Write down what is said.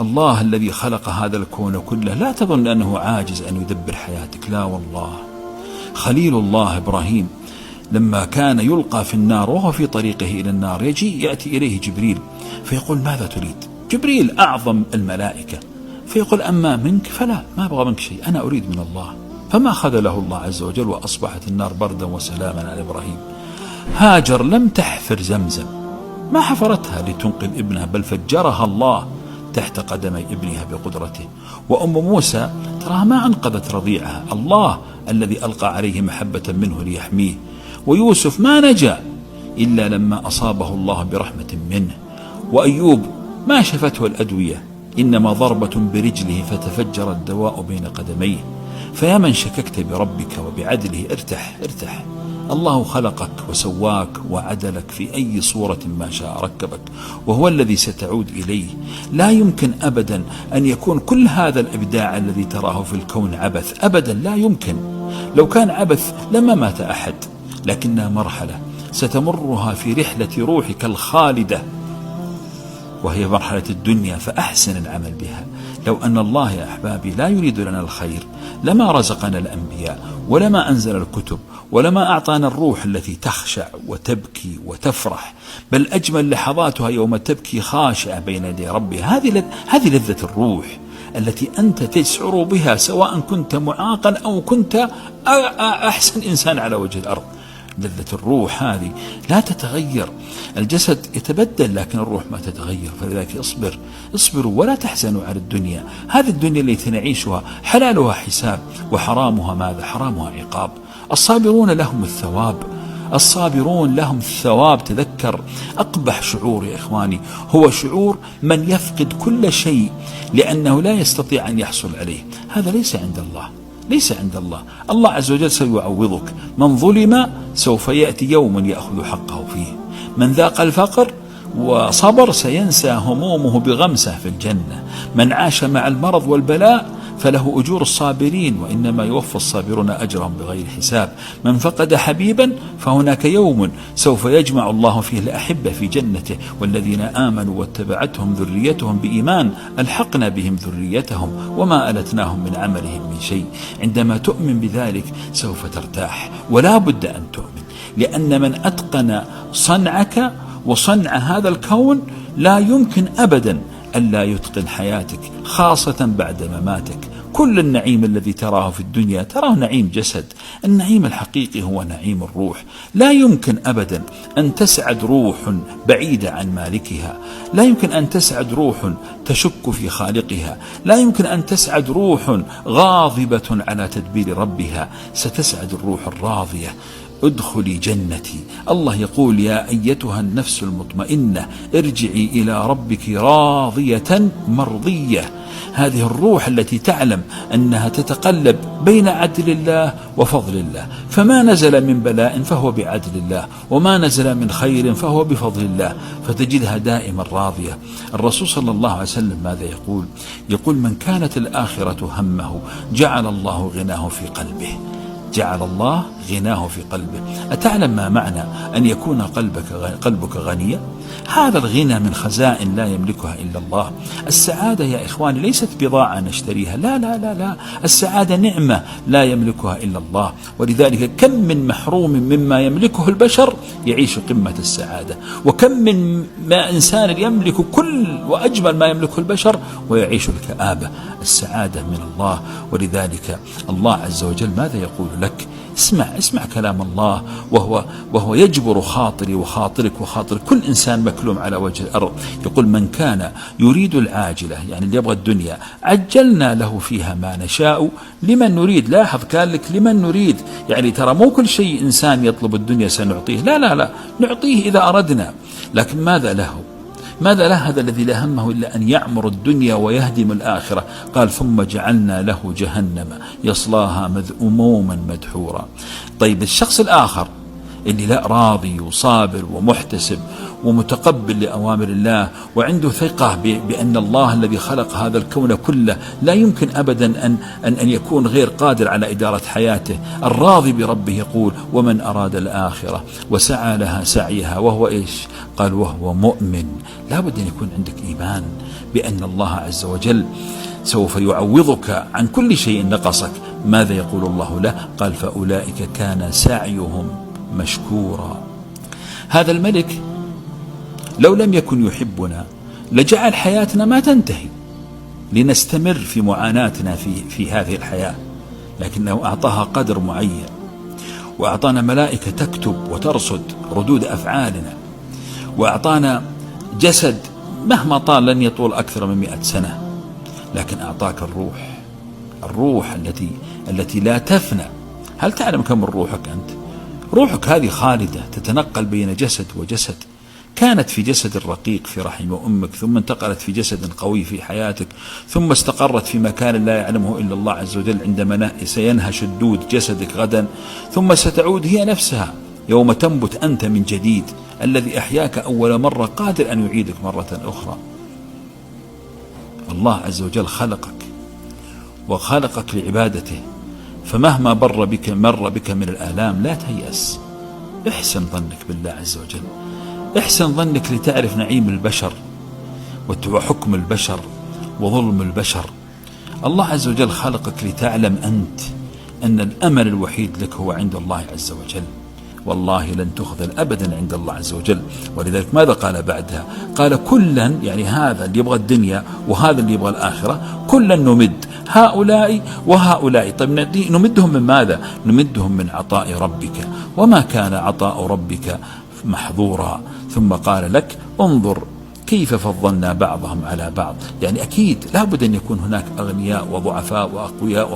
الله الذي خلق هذا الكون كله لا تظن أنه عاجز أن يدبر حياتك، لا والله. خليل الله إبراهيم لما كان يلقى في النار وهو في طريقه إلى النار يأتي إليه جبريل فيقول ماذا تريد؟ جبريل أعظم الملائكة، فيقول أما منك فلا، ما أبغى منك شيء، أنا أريد من الله. فما خذله الله عز وجل وأصبحت النار بردا وسلاما على إبراهيم. هاجر لم تحفر زمزم، ما حفرتها لتنقذ ابنها، بل فجرها الله تحت قدمي ابنها بقدرته. وأم موسى تراها ما أنقذت رضيعها، الله الذي ألقى عليه محبة منه ليحميه. ويوسف ما نجا إلا لما أصابه الله برحمة منه. وأيوب ما شفته الأدوية، إنما ضربة برجله فتفجر الدواء بين قدميه. فيا من شككت بربك وبعدله ارتاح ارتاح، الله خلقك وسواك وعدلك في أي صورة ما شاء ركبك، وهو الذي ستعود إليه. لا يمكن أبدا أن يكون كل هذا الإبداع الذي تراه في الكون عبث، أبدا لا يمكن. لو كان عبث لما مات أحد، لكنها مرحلة ستمرها في رحلة روحك الخالدة، وهي مرحلة الدنيا، فأحسن العمل بها. لو أن الله يا أحبابي لا يريد لنا الخير لما رزقنا الأنبياء، ولما أنزل الكتب، ولما أعطانا الروح التي تخشع وتبكي وتفرح، بل أجمل لحظاتها يوم تبكي خاشعة بين يدي ربها. هذه لذة الروح التي أنت تشعر بها سواء كنت معاقا أو كنت أحسن إنسان على وجه الأرض. لذة الروح هذه لا تتغير، الجسد يتبدل لكن الروح ما تتغير. فلذلك اصبروا ولا تحزنوا على الدنيا. هذه الدنيا التي نعيشها حلالها حساب وحرامها ماذا؟ حرامها عقاب. الصابرون لهم الثواب، الصابرون لهم الثواب. تذكر أقبح شعور يا إخواني هو شعور من يفقد كل شيء لأنه لا يستطيع أن يحصل عليه. هذا ليس عند الله، ليس عند الله. الله عز وجل سيعوضك. من ظلم سوف يأتي يوم يأخذ حقه فيه. من ذاق الفقر وصبر سينسى همومه بغمسة في الجنة. من عاش مع المرض والبلاء فله أجور الصابرين، وإنما يوفى الصابرون أجرهم بغير حساب. من فقد حبيبا فهناك يوم سوف يجمع الله فيه الأحبة في جنته. والذين آمنوا واتبعتهم ذريتهم بإيمان ألحقنا بهم ذريتهم وما ألتناهم من عملهم من شيء. عندما تؤمن بذلك سوف ترتاح، ولا بد أن تؤمن، لأن من أتقن صنعك وصنع هذا الكون لا يمكن أبدا ألا يتقن حياتك، خاصة بعد مماتك. كل النعيم الذي تراه في الدنيا تراه نعيم جسد، النعيم الحقيقي هو نعيم الروح. لا يمكن أبدا أن تسعد روح بعيدة عن مالكها، لا يمكن أن تسعد روح تشك في خالقها، لا يمكن أن تسعد روح غاضبة على تدبير ربها. ستسعد الروح الراضية. ادخلي جنتي. الله يقول يا أيتها النفس المطمئنة ارجعي إلى ربك راضية مرضية. هذه الروح التي تعلم أنها تتقلب بين عدل الله وفضل الله، فما نزل من بلاء فهو بعدل الله، وما نزل من خير فهو بفضل الله، فتجدها دائما راضية. الرسول صلى الله عليه وسلم ماذا يقول؟ يقول من كانت الآخرة همه جعل الله غناه في قلبه. جعل الله غناه في قلبه. أتعلم ما معنى أن يكون قلبك غنيا؟ هذا الغنى من خزائن لا يملكها إلا الله. السعادة يا إخواني ليست بضاعة نشتريها، لا لا لا لا، السعادة نعمة لا يملكها إلا الله. ولذلك كم من محروم مما يملكه البشر يعيش قمة السعادة، وكم من إنسان يملك كل وأجمل ما يملكه البشر ويعيش الكآبة. السعادة من الله. ولذلك الله عز وجل ماذا يقول لك؟ اسمع كلام الله، وهو يجبر خاطري وخاطرك وخاطر كل إنسان مكلوم على وجه الأرض. يقول من كان يريد العاجلة، يعني اللي يبغى الدنيا، عجلنا له فيها ما نشاء لمن نريد. لاحظ قال لك لمن نريد، يعني ترى مو كل شيء إنسان يطلب الدنيا سنعطيه، لا لا لا، نعطيه إذا أردنا. لكن ماذا له هذا الذي لا همه إلا أن يعمر الدنيا ويهدم الآخرة. قال ثم جعلنا له جهنم يصلاها مذءوما مدحورا. طيب الشخص الآخر اللي لا راضي وصابر ومحتسب ومتقبل لأوامر الله وعنده ثقة بأن الله الذي خلق هذا الكون كله لا يمكن أبدا أن يكون غير قادر على إدارة حياته. الراضي بربه يقول ومن أراد الآخرة وسعى لها سعيها وهو إيش؟ قال وهو مؤمن. لا بد أن يكون عندك إيمان بأن الله عز وجل سوف يعوضك عن كل شيء نقصك. ماذا يقول الله له؟ قال فأولئك كان سعيهم مشكورا. هذا الملك لو لم يكن يحبنا لجعل حياتنا ما تنتهي لنستمر في معاناتنا في هذه الحياة، لكنه أعطاها قدر معين، وأعطانا ملائكة تكتب وترصد ردود أفعالنا، وأعطانا جسد مهما طال لن يطول أكثر من 100 سنة، لكن أعطاك الروح التي لا تفنى. هل تعلم كم روحك أنت؟ روحك هذه خالدة تتنقل بين جسد وجسد. كانت في جسد رقيق في رحم أمك، ثم انتقلت في جسد قوي في حياتك، ثم استقرت في مكان لا يعلمه إلا الله عز وجل عندما سينهش الدود جسدك غدا، ثم ستعود هي نفسها يوم تنبت أنت من جديد. الذي أحياك أول مرة قادر أن يعيدك مرة أخرى. الله عز وجل خلقك وخلقك لعبادته، فمهما مر بك من الآلام لا تيأس. احسن ظنك بالله عز وجل، احسن ظنك لتعرف نعيم البشر وحكم البشر وظلم البشر. الله عز وجل خلقك لتعلم أنت أن الأمل الوحيد لك هو عند الله عز وجل، والله لن تخذل أبدا عند الله عز وجل. ولذلك ماذا قال بعدها؟ قال كلا، يعني هذا اللي يبغى الدنيا وهذا اللي يبغى الآخرة، كلا نمد هؤلاء وهؤلاء. طيب نمدهم من ماذا؟ نمدهم من عطاء ربك، وما كان عطاء ربك محظورا. ثم قال لك انظر كيف فضلنا بعضهم على بعض. يعني أكيد لا بد أن يكون هناك أغنياء وضعفاء وأقوياء